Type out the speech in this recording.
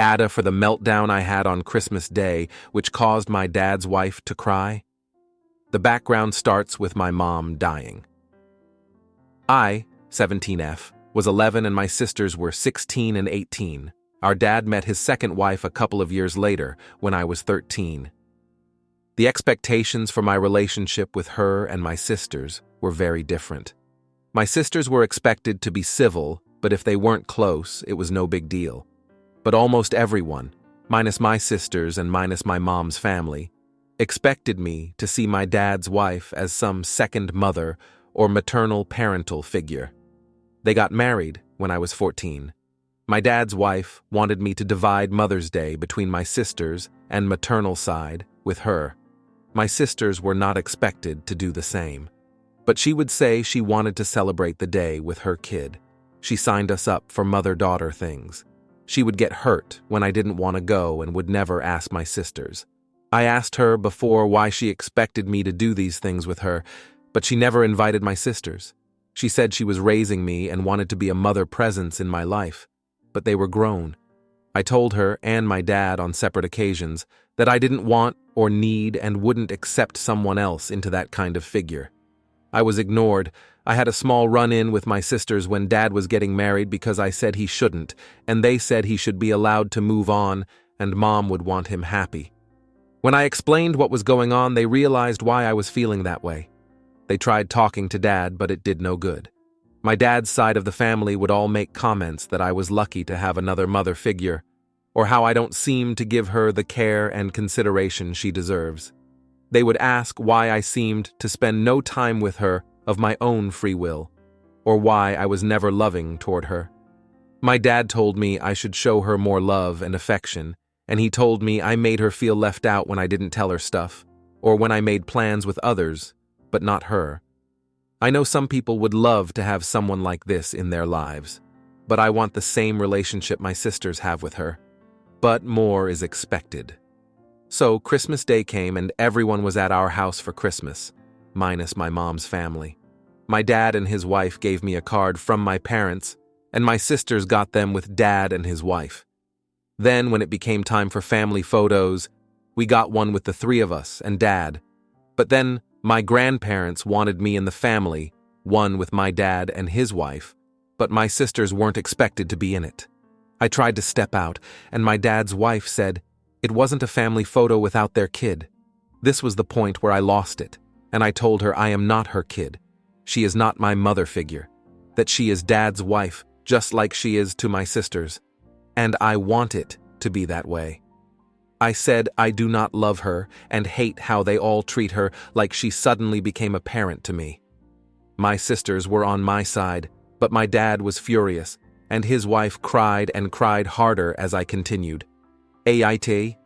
AITA for the meltdown I had on Christmas Day, which caused my dad's wife to cry? The background starts with my mom dying. I, 17F, was 11 and my sisters were 16 and 18. Our dad met his second wife a couple of years later, when I was 13. The expectations for my relationship with her and my sisters were very different. My sisters were expected to be civil, but if they weren't close, it was no big deal. But almost everyone, minus my sisters and minus my mom's family, expected me to see my dad's wife as some second mother or maternal parental figure. They got married when I was 14. My dad's wife wanted me to divide Mother's Day between my sisters and maternal side with her. My sisters were not expected to do the same. But she would say she wanted to celebrate the day with her kid. She signed us up for mother-daughter things. She would get hurt when I didn't want to go and would never ask my sisters. I asked her before why she expected me to do these things with her, but she never invited my sisters. She said she was raising me and wanted to be a mother presence in my life, but they were grown. I told her and my dad on separate occasions that I didn't want or need and wouldn't accept someone else into that kind of figure. I was ignored. I had a small run-in with my sisters when Dad was getting married because I said he shouldn't, and they said he should be allowed to move on, and Mom would want him happy. When I explained what was going on, they realized why I was feeling that way. They tried talking to Dad, but it did no good. My dad's side of the family would all make comments that I was lucky to have another mother figure, or how I don't seem to give her the care and consideration she deserves. They would ask why I seemed to spend no time with her of my own free will, or why I was never loving toward her. My dad told me I should show her more love and affection, and he told me I made her feel left out when I didn't tell her stuff, or when I made plans with others, but not her. I know some people would love to have someone like this in their lives, but I want the same relationship my sisters have with her. But more is expected. So Christmas Day came and everyone was at our house for Christmas, minus my mom's family. My dad and his wife gave me a card from my parents, and my sisters got them with Dad and his wife. Then, when it became time for family photos, we got one with the three of us and Dad. But then, my grandparents wanted me in the family, one with my dad and his wife, but my sisters weren't expected to be in it. I tried to step out, and my dad's wife said, it wasn't a family photo without their kid. This was the point where I lost it, and I told her I am not her kid. She is not my mother figure, that she is Dad's wife, just like she is to my sisters, and I want it to be that way. I said I do not love her and hate how they all treat her like she suddenly became a parent to me. My sisters were on my side, but my dad was furious, and his wife cried and cried harder as I continued. AITA